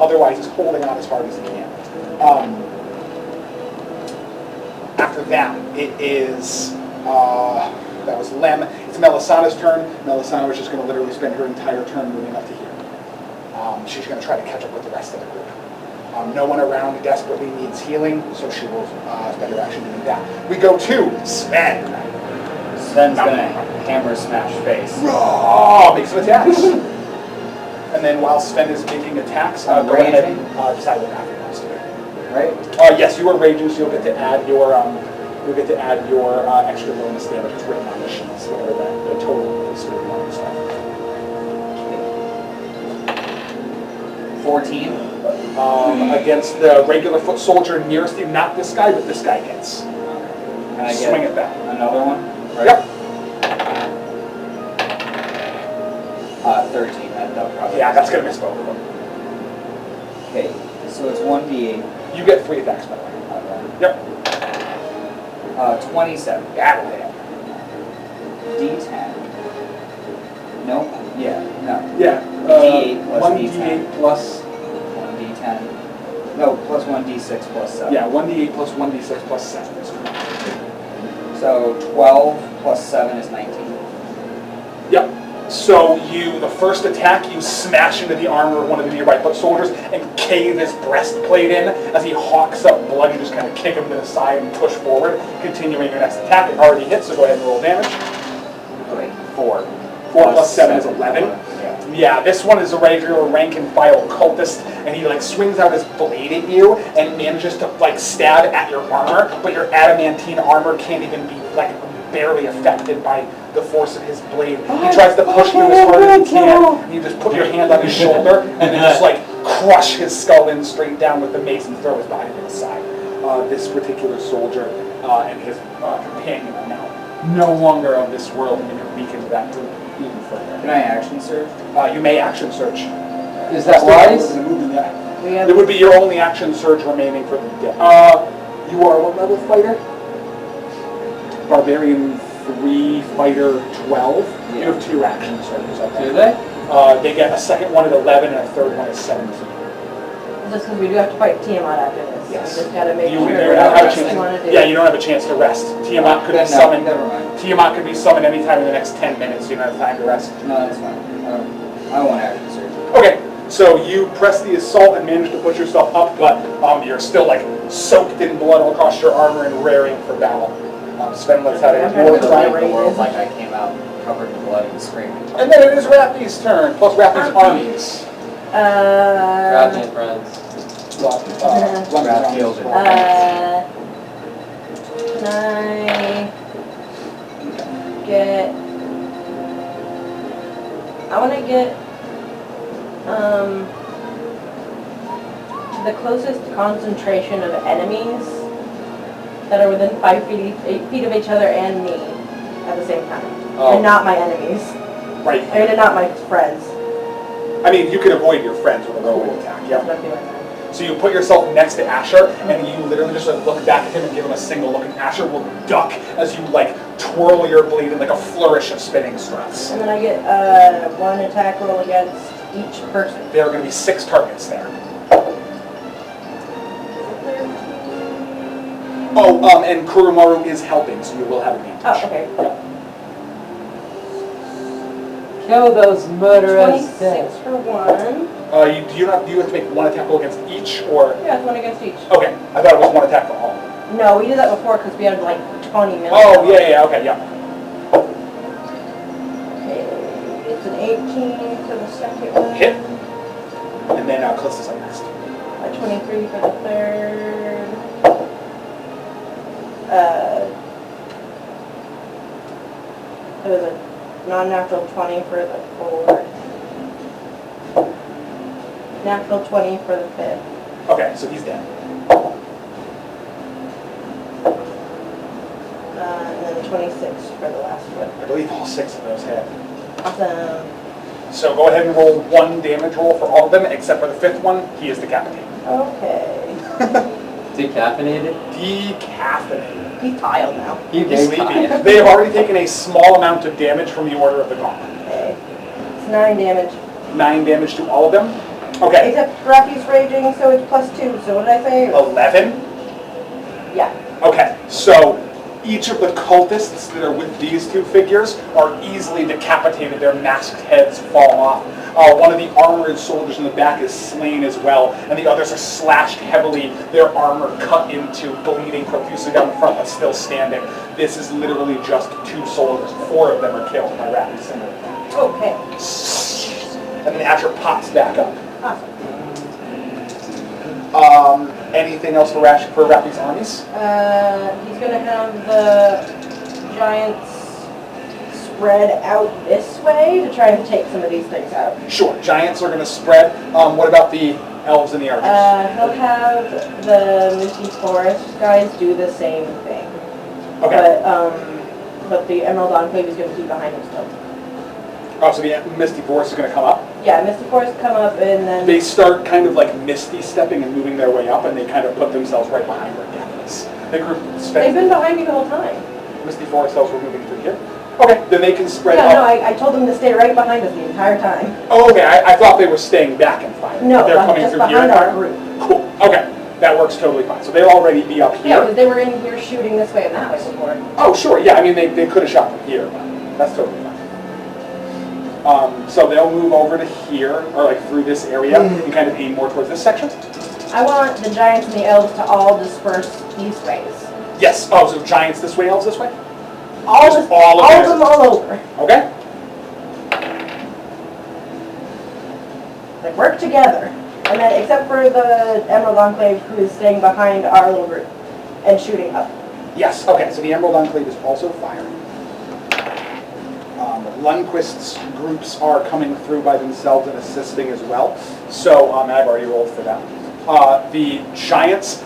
Otherwise, he's holding on as hard as he can. After that, it is, that was Lem. It's Melisana's turn. Melisana was just going to literally spend her entire turn moving up to here. She's going to try to catch up with the rest of the group. No one around desperately needs healing, so she will spend her action doing that. We go to Sven. Sven's going to hammer smash face. Make some attacks. And then while Sven is making attacks, go ahead and decide what Matthew wants to do. Right? Yes, you are raging, so you'll get to add your extra bonus damage. It's written on the sheets, whatever the total is for the bonus stuff. 14. Against the regular foot soldier nearest you, not this guy, but this guy hits. Can I get swing it back? Another one? Right? Yep. 13. That'll probably That's going to miss both of them. Okay, so it's 1d8. You get 3 attacks, by the way. Yep. 27. That'll hit. D10. Nope. Yeah, no. Yeah. D8 plus 1 D10. D8 plus... 1d10. No, plus 1d6 plus 7. Yeah, 1d8 plus 1d6 plus 7 is correct. So 12 plus 7 is 19. Yep. So the first attack, you smash into the armor of one of the nearby foot soldiers and cave his breastplate in. As he hawks up blood, you just kind of kick him to the side and push forward, continuing your next attack. It already hits, so go ahead and roll damage. Wait, 4. 4 plus 7 is 11. Yeah, this one is a regular rank and file cultist, and he swings out his blade at you and manages to stab at your armor, but your adamantine armor can't even be barely affected by the force of his blade. He tries to push you as hard as he can, and you just put your hand on his shoulder and then just crush his skull in straight down with the mace and throw his body to the side. This particular soldier and his companion are now no longer of this world, and you're weakened that group even further. Can I action search? You may action search. Is that wise? It would be your only action surge remaining for the day. You are what level fighter? Barbarian 3, fighter 12. Yeah. You have 2 action surges, I think. Do they? They get a second one at 11 and a third one at 17. Just because we do have to fight Tiamat after this. Yes. We just got to make You sure don't that's have a what we chance. want to do. Yeah, you don't have a chance to rest. Tiamat could be No, summoned. never mind. Tiamat could be summoned anytime in the next 10 minutes. You don't have time to rest. No, that's fine. I want action search. Okay, so you press the assault and manage to put yourself up, but you're still soaked in blood all across your armor and raring for battle. Sven lets out a war cry. The world like I came out covered in blood and screaming. And then it is Rappy's turn, plus Rappy's armies. Gotcha, friends. Raphael's Can I get... I want to get the closest concentration of enemies that are within 8 feet of each other and me at the same time. Oh. And not my enemies. Right. I mean, and not my friends. I mean, you can avoid your friends with a rolling attack, That's yeah. what I'm doing now. So you put yourself next to Asher, and you literally just look back at him and give him a single look, and Asher will duck as you twirl your blade in a flourish of spinning struts. And then I get 1 attack roll against each person. There are going to be 6 targets there. Oh, and Kurumaru is helping, so you will have advantage. Oh, okay. Yeah. Kill those murderers. 26 for 1. Do you have to make 1 attack roll against each, or? Yeah, it's 1 against each. Okay, I thought it was 1 attack for all. No, we did that before because we had 20 million. Oh, yeah, okay, yeah. Okay, it's an 18 for the second one. Hit. And then Callista's up next. 23 for the third. It was a non-natural 20 for the fourth. Natural 20 for the fifth. Okay, so he's dead. And then 26 for the last one. I believe all 6 of those hit. Awesome. So go ahead and roll 1 damage roll for all of them, except for the 5th one. He is decapitated. Okay. Decaffeinated? Decaffeinated. He's tiled now. He's Sleepy. They have already taken a small amount of damage from the Order of the Gauntlet. Okay. It's 9 damage. 9 damage to all of them. Okay, Except Rafi's raging, so it's +2. So what did I say? 11. Yeah. Okay, so each of the cultists that are with these two figures are easily decapitated. Their masked heads fall off. One of the armored soldiers in the back is slain as well, and the others are slashed heavily, their armor cut into, bleeding profusely down the front, but still standing. This is literally just 2 soldiers. 4 of them are killed by rapid single. Okay. And then Asher pops back up. Awesome. Anything else for Rappy's armies? He's gonna have the giants spread out this way to try and take some of these things out. Sure, giants are going to spread. What about the elves and the archers? He'll have the Misty Forest guys do the same thing. Okay. But the Emerald Enclave is gonna keep behind him still. Oh, so the Misty Forest is going to come up? Yeah, Misty Forest come up and then... They start kind of like misty stepping and moving their way up, and they kind of put themselves right behind where Gavin is. The group They've been behind me the whole time. Misty Forest elves were moving through here. Okay, then they can spread Yeah, up. no, I told them to stay right behind us the entire time. Oh, okay, I thought they were staying back and firing. No, They're coming just through here behind and our firing? group. Cool, okay, that works totally fine. So they'll already be up Yeah, here. because they were in here shooting this way and that way before. Oh, sure, yeah, I mean, they could have shot from here, but that's totally fine. So they'll move over to here, or like through this area, and kind of aim more towards this section. I want the giants and the elves to all disperse these ways. Yes, oh, so giants this way, elves this way? All Just all of of them. them all over. Okay. Like work together. And then except for the Emerald Enclave who is staying behind our little group and shooting up. Yes, okay, so the Emerald Enclave is also firing. Lundquist's groups are coming through by themselves and assisting as well. So, I've already rolled for that. The giants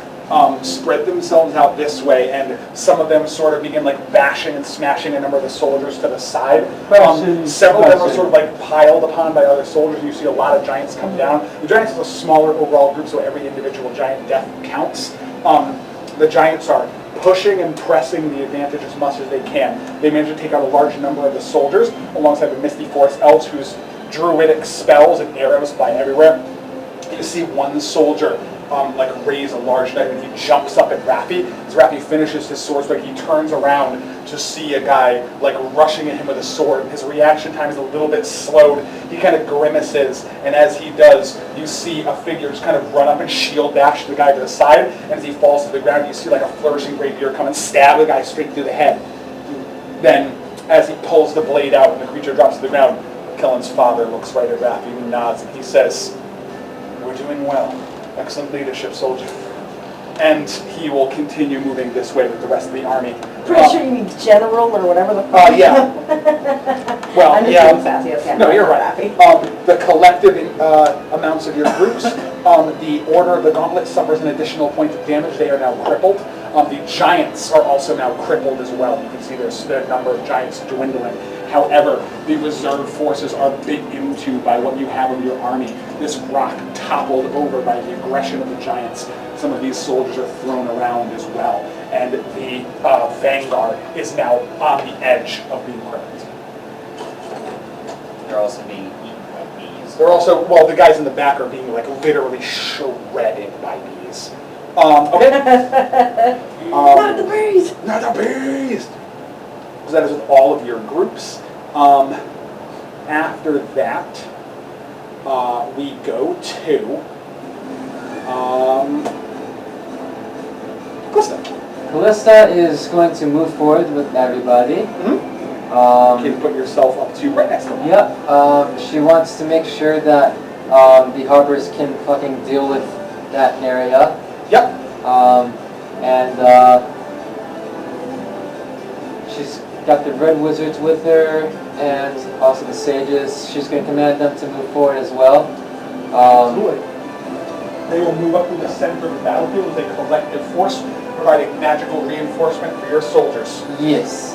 spread themselves out this way, and some of them sort of begin like bashing and smashing a number of the soldiers to the side. Several of them are sort of like piled upon by other soldiers. You see a lot of giants come down. The giants is a smaller overall group, so every individual giant death counts. The giants are pushing and pressing the advantage as much as they can. They manage to take out a large number of the soldiers, alongside the Misty Forest elves, whose druidic spells and arrows fly everywhere. You see one soldier like raise a large knife, and he jumps up at Rafi. As Rafi finishes his sword strike, he turns around to see a guy like rushing at him with a sword. His reaction time is a little bit slowed. He kind of grimaces, and as he does, you see a figure just kind of run up and shield dash the guy to the side, and as he falls to the ground, you see like a flourishing rapier come and stab the guy straight through the head. Then, as he pulls the blade out and the creature drops to the ground, Kellen's father looks right at Rafi and nods, and he says, "We're doing well. Excellent leadership, soldier." And he will continue moving this way with the rest of the army. Pretty sure you mean general or whatever the fuck. Yeah. Well, I'm just yeah. being sassy, okay? No, you're right. The collective amounts of your groups, the Order of the Gauntlet suffers an additional point of damage. They are now crippled. The giants are also now crippled as well. You can see their number of giants dwindling. However, the reserve forces are bit into by what you have of your army. This rock toppled over by the aggression of the giants. Some of these soldiers are thrown around as well. And the vanguard is now on the edge of being crippled. They're also being eaten by bees. They're also, well, the guys in the back are being like literally shredded by bees. Okay. Not the bees! Not the bees! So that is with all of your groups. After that, we go to Callista. Callista is going to move forward with everybody. You can put yourself up to right next to them. Yep. She wants to make sure that the harbors can fucking deal with that area. Yep. She's got the Red Wizards with her, and also the Sages. She's going to command them to move forward as well. Absolutely. They will move up to the center of the battlefield as a collective force, providing magical reinforcement for your soldiers. Yes.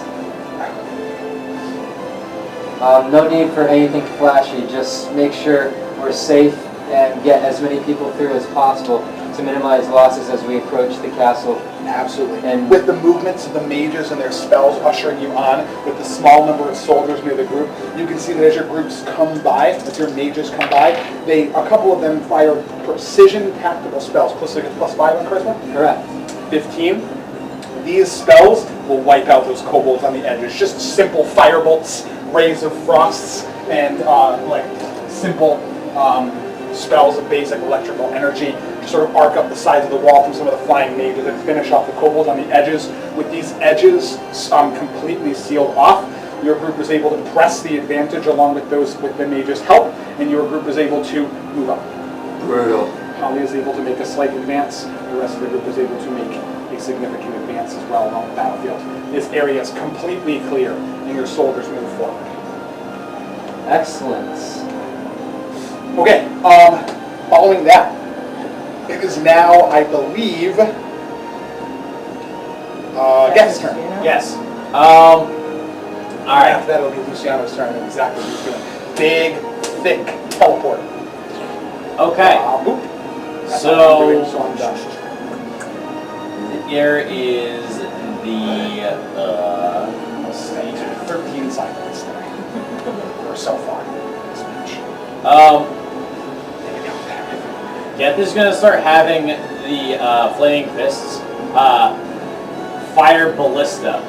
No need for anything flashy. Just make sure we're safe and get as many people through as possible. to minimize losses as we approach the castle. Absolutely. And- with the movements of the mages and their spells ushering you on, with the small number of soldiers near the group, you can see that as your groups come by, as your mages come by, a couple of them fire precision tactical spells. Callisto gets +5 on charisma. Correct. 15. These spells will wipe out those kobolds on the edges. Just simple firebolts, rays of frosts, and like simple spells of basic electrical energy to sort of arc up the sides of the wall from some of the flying mages and finish off the kobolds on the edges. With these edges completely sealed off, your group was able to press the advantage along with those with the mages' help, and your group was able to move up. Brutal. Holly is able to make a slight advance. The rest of the group was able to make a significant advance as well along the battlefield. This area is completely clear, and your soldiers move forward. Excellent. Okay, following that, it is now, I believe, Geth's turn. Yes. All Alright. After that, it'll be Luciano's turn, and exactly what he's doing. Big, thick teleport. Okay. Boop. That's So- what I'm doing, so I'm done. Here is the Let's see, 13 cycles there. Or so far. This match. Geth is gonna start having the flaming fists fire ballista.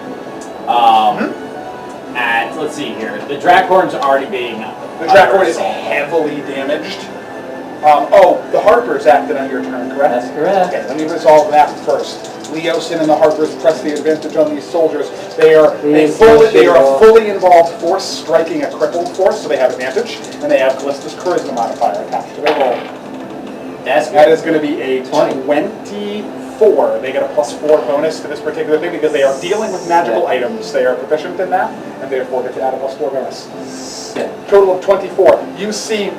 At let's see here, the Drakhorn's already being The Drakhorn is heavily damaged. The Harpers acted on your turn, correct? That's correct. Okay, let me resolve that first. Leosin and the Harpers press the advantage on these soldiers. They are a fully involved force striking a crippled force, so they have advantage, and they have Callista's charisma modifier attached to their roll. That's That good. is going to be a 24. They get a +4 bonus to this particular thing because they are dealing with magical items. They are proficient in that, and therefore get to add a +4 bonus. Sick. Total of 24. You see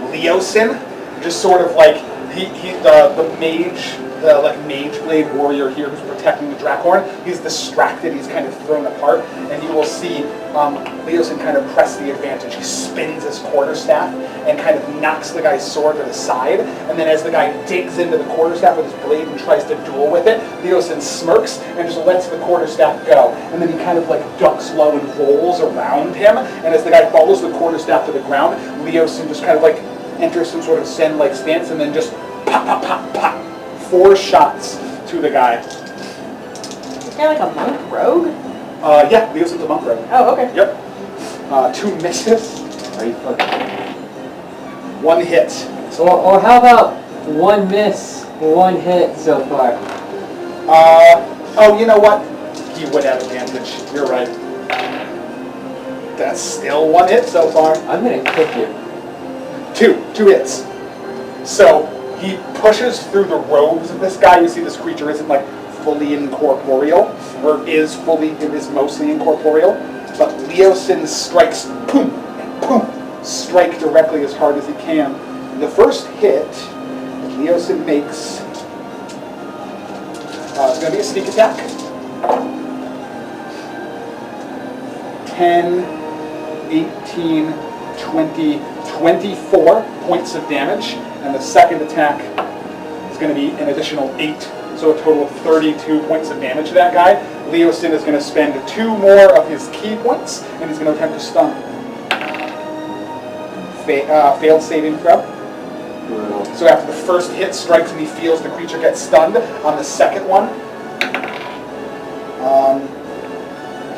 Leosin just sort of like the mage, the like mage blade warrior here who's protecting the Drakhorn. He's distracted. He's kind of thrown apart, and you will see Leosin kind of press the advantage. He spins his quarterstaff and kind of knocks the guy's sword to the side, and then as the guy digs into the quarterstaff with his blade and tries to duel with it, Leosin smirks and just lets the quarterstaff go, and then he kind of like ducks low and rolls around him, and as the guy follows the quarterstaff to the ground, Leosin just kind of like enters some sort of Zen-like stance, and then just pop, pop, pop, pop, 4 shots to the guy. Is guy like a monk rogue? Yeah, Leosin's a monk rogue. Oh, okay. Yep. 2 misses, Are you fucking... 1 hit. Or how about 1 miss, 1 hit so far? Oh, you know what? He would have advantage. You're right. That's still 1 hit so far. I'm gonna kick you. 2 hits. So he pushes through the robes of this guy. You see this creature isn't like fully incorporeal, or is mostly incorporeal. But Leosin strikes, boom, and boom, strike directly as hard as he can. The first hit Leosin makes is going to be a sneak attack. 10, 18, 20, 24 points of damage, and the second attack is going to be an additional 8, so a total of 32 points of damage to that guy. Leosin is going to spend 2 more of his key points, and he's going to attempt to stun. Failed saving throw. Brutal. So after the first hit strikes and he feels the creature get stunned, on the second one,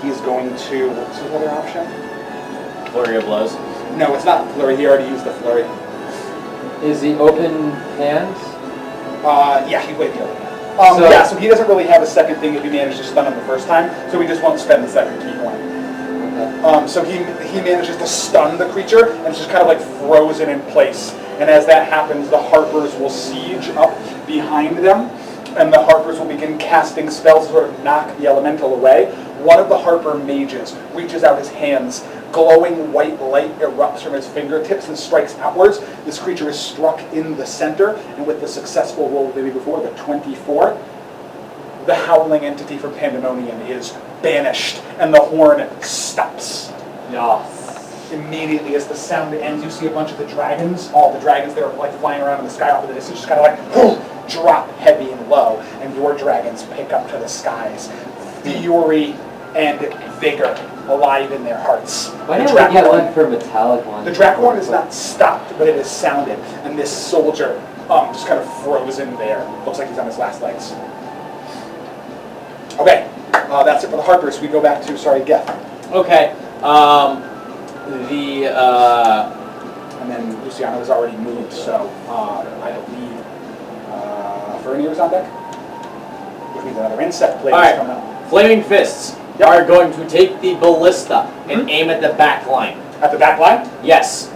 he's going to, what's his other option? Flurry of blows. No, it's not flurry. He already used the flurry. Is he open hands? Yeah, he waited the other one. So- So he doesn't really have a second thing if he managed to stun him the first time, so he just won't spend the second key point. Okay. So he manages to stun the creature, and it's just kind of like frozen in place. And as that happens, the Harpers will siege up behind them, and the Harpers will begin casting spells to sort of knock the elemental away. One of the Harper mages reaches out his hands. Glowing white light erupts from his fingertips and strikes outwards. This creature is struck in the center, and with the successful roll the day before, the 24, the howling entity from Pandemonium is banished, and the horn stops. Yes. immediately as the sound ends, you see a bunch of the dragons, all the dragons that are like flying around in the sky off in the distance, just kind of like drop heavy and low, and your dragons pick up to the skies. Fury and vigor alive in their hearts. Why didn't we get one for metallic one? The Dracorn is not stopped, but it has sounded, and this soldier just kind of frozen there. Looks like he's on his last legs. Okay, that's it for the Harpers. We go back to, sorry, Geth. Okay. And then Luciano has already moved, so I believe Fernie was on deck. Which means another insect blade is coming up. Flaming Fists are going to take the ballista and aim at the back line. At the back line? Yes.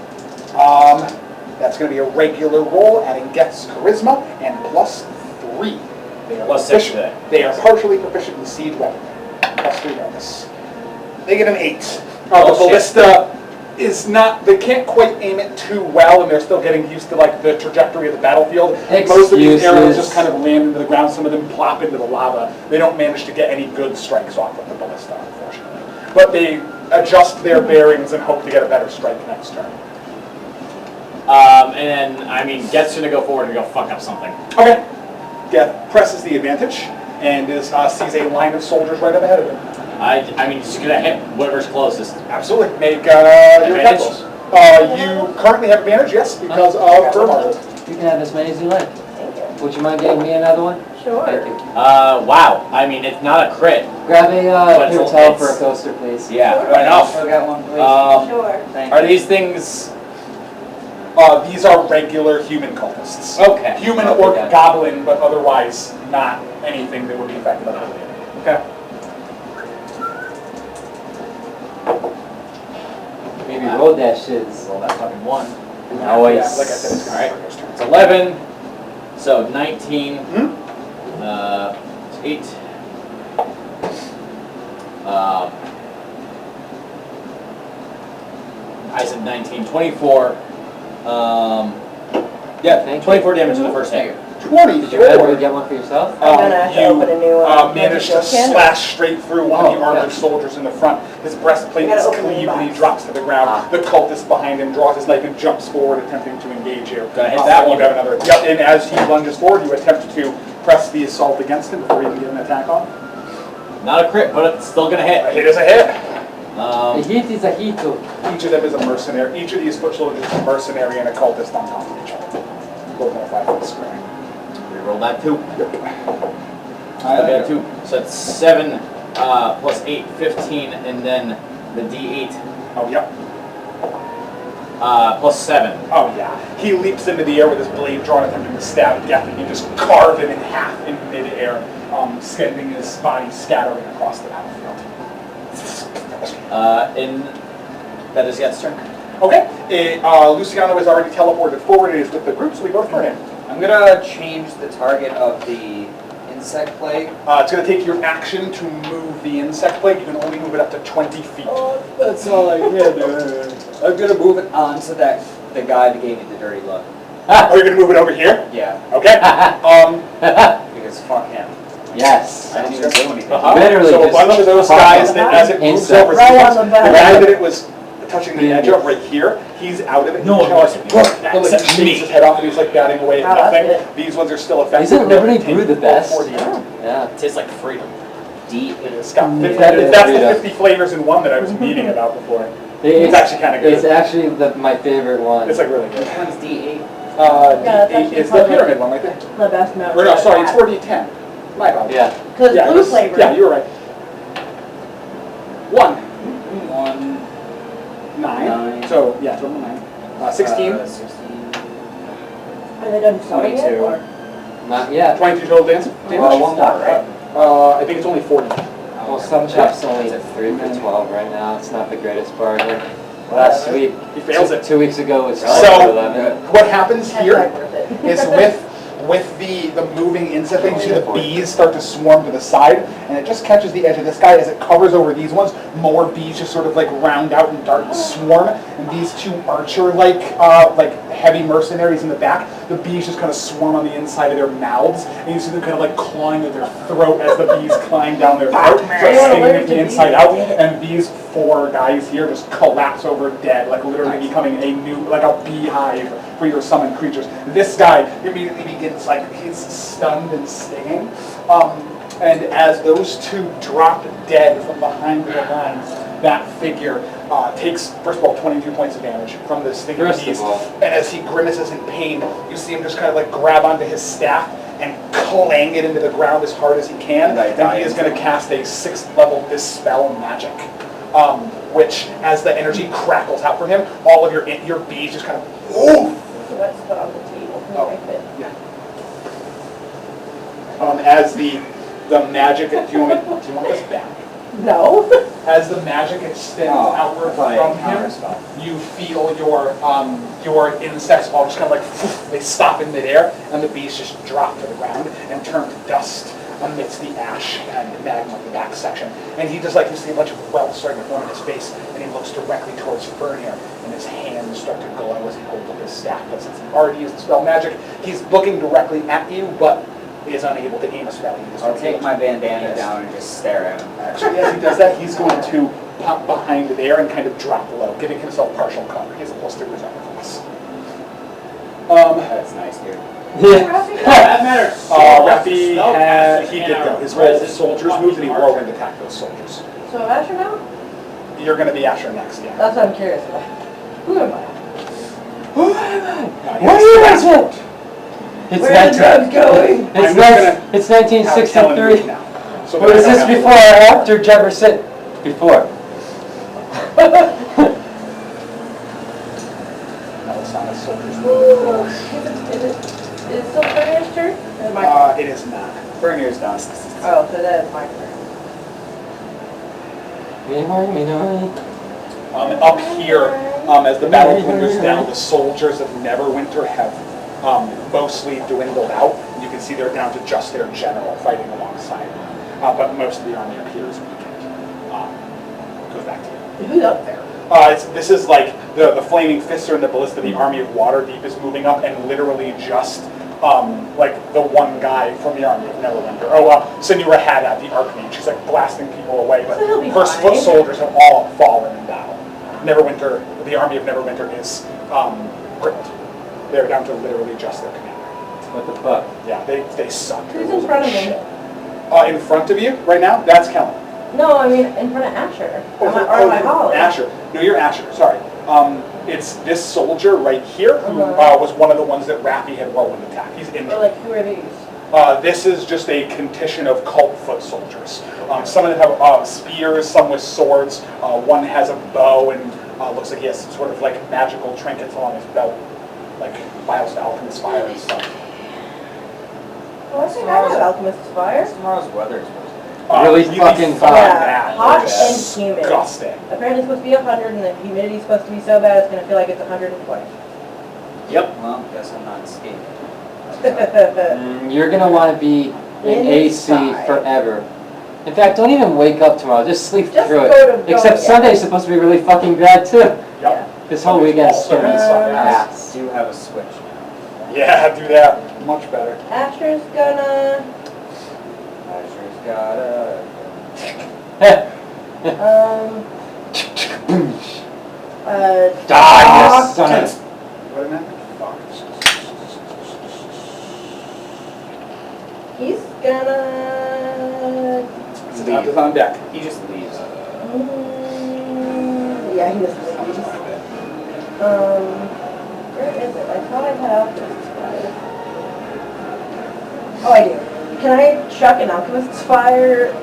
That's going to be a regular roll, adding Geth's charisma, and +3. They are Plus 6 proficient. today. They are partially proficient in siege weaponry. +3 bonus. They get an 8. The Oh, ballista is not, they can't quite aim it too well, and they're still getting used to like the trajectory of the battlefield. Most of these arrows just kind of land into the ground, some of them plop into the lava. They don't manage to get any good strikes off of the ballista, unfortunately. But they adjust their bearings and hope to get a better strike next turn. And then, I mean, Get's gonna go forward and go fuck up something. Okay. Geth presses the advantage and sees a line of soldiers right up ahead of him. I mean, he's gonna hit whatever's closest. Absolutely. Make your Advantage? attack rolls. You currently have advantage, yes, because of Thermal. You can have as many as you like. Thank you. Would you mind getting me another one? Sure. Thank you. Wow. I mean, it's not a crit. Grab a But hotel it's- for a coaster, please. Yeah, Sure. fair enough. I got one, please. Sure. Thank Are you. these things These are regular human cultists. okay? Human Okay, or got it. goblin, but otherwise not anything that would be affected by the ability. Okay. Maybe roll that shiz. Roll that fucking 1. Nice. Yeah, like I said, it's Alright. going to It's 11. So 19. Hmm? 8. I said 19. 24. Yeah, Thank 24 damage in the first hit. 24. Did you ever get one for yourself? I'm gonna have to open a new one. Managed to Magic Candle. slash straight through one of the Oh, armored okay. soldiers in the front. His breastplate You is gotta open the cleaved and he box. drops to the ground. Ah. The cultist behind him draws his knife and jumps forward, attempting to engage you. Gonna hit that You one. have another. Yep, and as he lunges forward, you attempt to press the assault against him before you can get an attack on. Not a crit, but it's still gonna A hit. hit is a hit. A hit is a hito. Each of them is a mercenary. Each of these foot soldiers is a mercenary and a cultist on top of each other. Both on a 5-foot square. Reroll that 2. I Okay, 2. So it's 7 plus 8, 15, and then the D8 Oh, yep. plus 7. Oh, yeah. He leaps into the air with his blade drawn, attempting to stab Geth, and you just carve him in half in midair, sending his body scattering across the battlefield. And that is Get's turn. Okay. Luciano is already teleported forward. It is with the group, so we go for him. I'm gonna change the target of the insect plague. It's going to take your action to move the insect plague. You can only move it up to 20 feet. Oh, that's all I did. I'm gonna move it on so that the guy that gave me the dirty look. Oh, you're going to move it over here? Yeah, Okay. because fuck him. Yes. I didn't even do anything. Literally So a just bunch of those guys, that as it moves insect. over, Right on the the back. guy that it was touching the edge of right here, he's out of it. No He one just wants like, to be like, except shakes me. his head off and he's like batting away at Wow, that's nothing. good. These ones are still effective. Isn't Liberty Take Brew the best? 40. Yeah. It tastes like freedom. It is. Got 50, That is that's the freedom. 50 flavors in one that I was memeing about before. It's actually kinda good. It's actually my favorite one. It's like really good. Which one's D8? Yeah, D8 is the pyramid one right there. The best amount. Or no, sorry, it's 4D10. My bad. Yeah. Because Yeah, it blue was- flavor. Yeah, you were right. 1, 1, 9. 9. So, yeah, total 9. 16. 16. Are they done sewing it? 22. Or? Not yet. 22 total damage. One more, right? I think it's only 40. Well, some shops only at 3 for 12 right now. It's not the greatest bargain. Last week, He fails it. 2 weeks ago was So- 12 for 11. What happens here Hashtag worth it. is with with the moving insect thing, you see the bees start to swarm to the side, and it just catches the edge of this guy as it covers over these ones. More bees just sort of like round out and dart and swarm, and these two archer-like heavy mercenaries in the back, the bees just kind of swarm on the inside of their mouths, and you see them kind of like clawing at their throat as the bees climb down their throat, just stinging at the inside out, and these 4 guys here just collapse over dead, like literally becoming a new, like a beehive for your summoned creatures. This guy immediately begins, like, he's stunned and stinging, and as those 2 drop dead from behind the lines, that figure takes, first of all, 22 points of damage from this thing beast, and as he grimaces in pain, you see him just kind of like grab onto his staff and clang it into the ground as hard as he can, and he is going to cast a 6th level Dispel Magic. Which, as the energy crackles out from him, all of your bees just kind of, ooh! So that's put on the table. Yeah. As the magic, do you want this back? No. As the magic extends outward from him, you feel your insects all just kind of like, they stop in midair, and the bees just drop to the ground and turn to dust amidst the ash and magma in the back section. And he just like, you see a bunch of welts starting to form in his face, and he looks directly towards Fernir, and his hands start to glow as he holds up his staff. But since he already used the spell magic, he's looking directly at you, but is unable to aim a spell. I'll take my bandana down and just stare at him. Actually, as he does that, he's going to pop behind there and kind of drop low, giving himself partial cover. He has a +3 to his armor class. That's nice, dude. That matters. Raffi, he did go. His soldiers moved, and he whirlwind attacked those soldiers. So Asher now? You're going to be Asher next, yeah. That's what I'm curious about. Who am I? Who am I? What are you guys at? It's Where are the drugs going? It's 1963. now. So Was this before or after Jefferson? Before. No, it's not a soldier's move. Is it still Fernir's turn? Or is it my turn? It is not. Fernir's done. Oh, so that is my turn. Up here, as the battle dwindles down, the soldiers of Neverwinter have mostly dwindled out. You can see they're down to just their general fighting alongside. But most of the army up here is weakened. Goes back to you. Who's up there? This is like the Flaming Fister and the Ballista, the army of Waterdeep is moving up, and literally just like the one guy from the army of Neverwinter. Senora Haddad, the Archmage. She's like blasting people away, but So he'll be first fine. foot soldiers have all fallen in battle. Neverwinter, the army of Neverwinter is crippled. They're down to literally just their commander. What the fuck? Yeah, they suck. Who's in front of me? In front of you right now, that's Kellen. No, I mean in front of Asher. Or am I Holly? Asher. No, you're Asher. Sorry. It's this soldier right here who was one of the ones that Raffi had whirlwind attacked. He's injured. Or like, who are these? This is just a contingent of cult foot soldiers. Some of them have spears, some with swords. One has a bow and looks like he has some sort of like magical trinkets along his belt, like vials of alchemist fire and stuff. Oh, I think I have Alchemist's Fire. Tomorrow's weather is supposed to Really fucking fun. Yeah, hot and humid. Disgusting. Apparently it's supposed to be 100 and the humidity's supposed to be so bad it's going to feel like it's 120. Yep. Well, guess I'm not skating. You're gonna want to be in AC Inside. forever. In fact, don't even wake up tomorrow. Just sleep Just through go it. to- Except yeah. Sunday's supposed to be really fucking bad too. Yep. This whole weekend's Also gonna inside. be I do have a switch now. Yeah, do that. Much better. Asher's gonna, Asher's got a... Die, you son of... What a minute. he's gonna, It's not on deck. He just leaves. yeah, he just leaves. Where is it? I thought I had Alchemist's Fire. Oh, I do. Can I chuck an Alchemist's Fire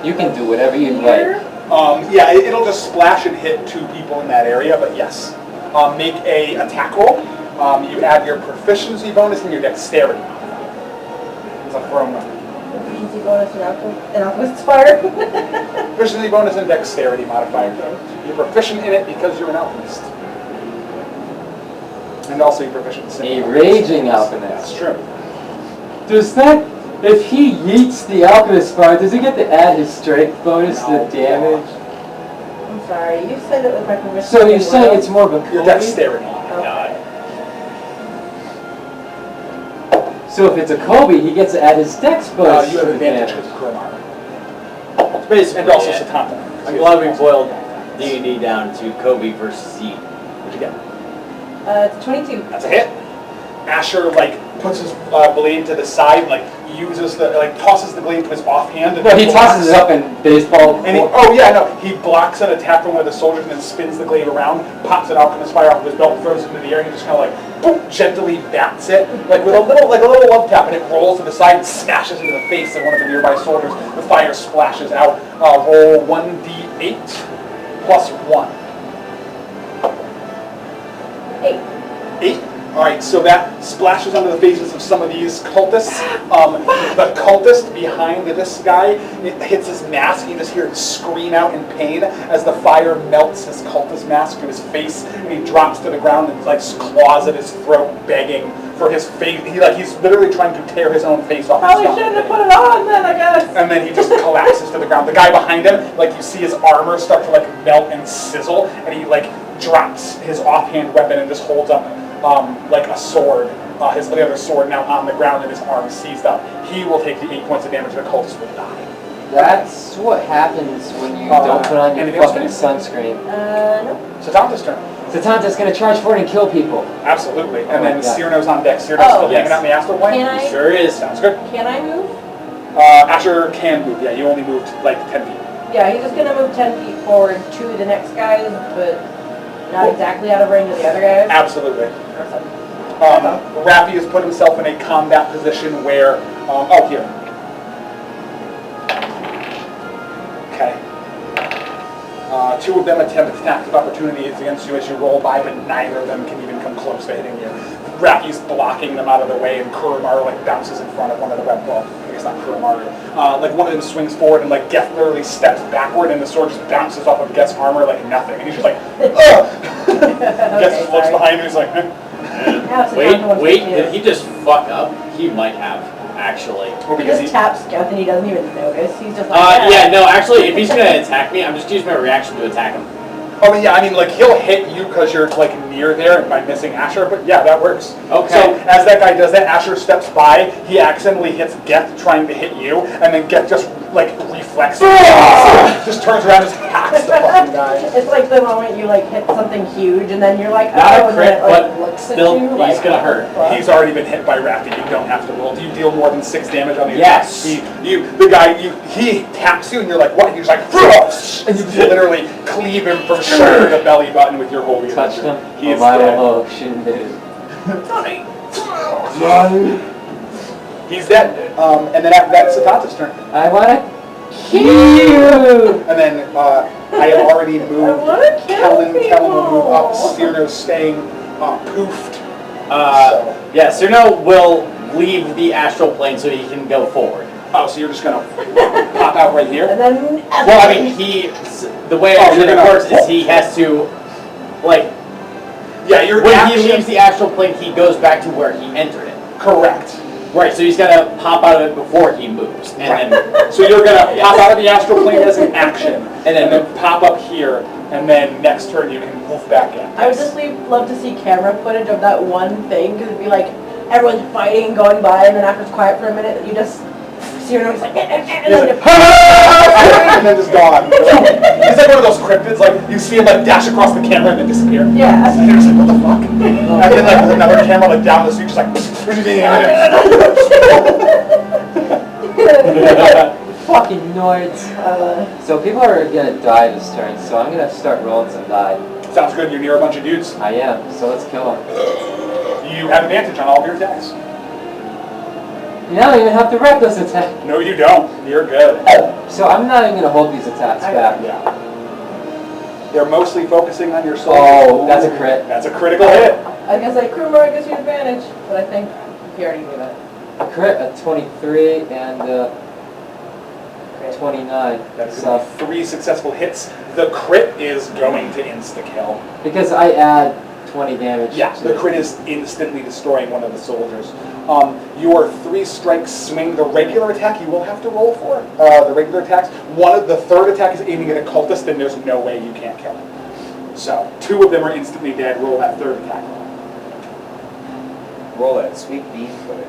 You can do whatever you'd here? like. Yeah, it'll just splash and hit 2 people in that area, but yes. Make a attack roll. You add your proficiency bonus and your dexterity modifier. It's a thrown weapon. Proficiency bonus and Alchemist's Fire. Proficiency bonus and dexterity modifier. You're proficient in it because you're an alchemist. And also you're proficient in A raging alchemist. That's true. Does that, if he yeets the alchemist bar, does he get to add his strength bonus to the damage? I'm sorry, you said it with my permission. So you're saying it's more of a Your Kobe? dexterity. Okay. So if it's a Kobe, he gets to add his dex bonus You to have the advantage damage. because of Kuramara. It's basically And also it. Satanta. I'm glad we boiled D&D down to Kobe versus Zeke. What'd you get? It's 22. That's a hit. Asher like puts his blade to the side, like uses the tosses the blade to his offhand. And No, he blocks. tosses it up in baseball. And he blocks an attack from one of the soldiers and then spins the glaive around, pops it out from his fire off of his belt, throws it into the air, and he just kind of like boom, gently bats it, like with a little love tap, and it rolls to the side and smashes into the face of one of the nearby soldiers. The fire splashes out. Roll 1d8 plus 1. 8. 8. All right, so that splashes onto the faces of some of these cultists. The cultist behind this guy, it hits his mask. You just hear him scream out in pain as the fire melts his cultist mask to his face, and he drops to the ground and like claws at his throat, begging for his face. He's literally trying to tear his own face off. Probably shouldn't have put it on then, I guess. And then he just collapses to the ground. The guy behind him, like you see his armor start to like melt and sizzle, and he like drops his offhand weapon and just holds up like a sword, his other sword now on the ground and his arm seized up. He will take the 8 points of damage and the cultist will die. That's what happens when you don't put on your anything else, fucking Dave? sunscreen. No. Satanta's turn. Satanta's gonna charge forward and kill people. Absolutely. And Oh then my God. Cyrano's on deck. Cyrano's Oh, still yes. hanging out in the astral plane? Can I? Sure is. Sounds good. Can I move? Asher can move. Yeah, you only moved like 10 feet. Yeah, he's just gonna move 10 feet forward to the next guys, but not exactly out of range of the other guys. Absolutely. Awesome. Rappy has put himself in a combat position where, here. Okay. Two of them attempt attacks of opportunities against you as you roll by, but neither of them can even come close to hitting you. Rappy's blocking them out of the way, and Kuramara like bounces in front of one of the web. Well, I guess not Kuramara. Like one of them swings forward, and like Geth literally steps backward, and the sword just bounces off of Geth's armor like nothing, and he's just like, ugh! Geth just looks behind him, and he's like, eh. Yeah, so down to 150. Wait, did he just fuck up? He might have, actually. Well, He because just taps Geth and he doesn't even notice. He's just like, Yeah, no, actually, if he's gonna attack me, I'm just using my reaction to attack him. like he'll hit you because you're like near there by missing Asher, but yeah, that works. Okay. So as that guy does that, Asher steps by, he accidentally hits Geth trying to hit you, and then Geth just like reflexes, just turns around and just hacks the fucking guy. It's like the moment you like hit something huge and then you're like, Not a oh, and crit, then it like but looks still, at you he's like, gonna what hurt. the fuck? He's already been hit by Raptor. You don't have to roll. Do you deal more than 6 damage on the Yes. attack? He taps you, and you're like, what? And you're just like, and you just literally cleave him from shoulder to belly button with your holy Touched him. He is my dead. oh, shouldn't do. He's dead. And then after that, it's Satanta's turn. I wanna kill you! And then I have already I moved. wanna kill Kellen will move up. people. Cyrano's staying poofed. Yeah, Cyrano will leave the astral plane so he can go forward. Oh, so you're just gonna pop out right here? And then Well, I mean, the way Oh, you're it gonna- works is he has to, like, Yeah, you're when action- he leaves the astral plane, he goes back to where he entered it. Correct. Right, so he's gotta pop out of it before he moves, and then So you're gonna pop out of the astral plane as an action, And then- then pop up here, and then next turn you can move back in. I would just love to see camera footage of that one thing, because it'd be like everyone's fighting and going by, and then after it's quiet for a minute, you just see everyone's like, and then and then just gone. It's like one of those cryptids, like you see him like dash across the camera and then disappear. yeah. And you're just like, what the fuck? And then like with another camera like down the street, just like, Fucking nerds. So people are gonna die this turn, so I'm gonna start rolling some die. Sounds good, you're near a bunch of dudes. I am, so let's kill them. You have advantage on all of your attacks. You don't even have to reckless attack. No, you don't. You're good. So I'm not even gonna hold these attacks back. Yeah. They're mostly focusing on your soul. Oh, that's a crit. That's a critical hit. I was gonna say, Krumar gives you advantage, but I think he already knew that. A crit, a 23, and 29. That's So, 3 successful hits. The crit is going to insta-kill. because I add 20 damage. Yeah, to the it. crit is instantly destroying one of the soldiers. Your 3 strikes swing, the regular attack you will have to roll for. The regular attacks. The third attack is aiming at a cultist, and there's no way you can't kill him. So 2 of them are instantly dead. Roll that third attack. Roll that sweet bean footage.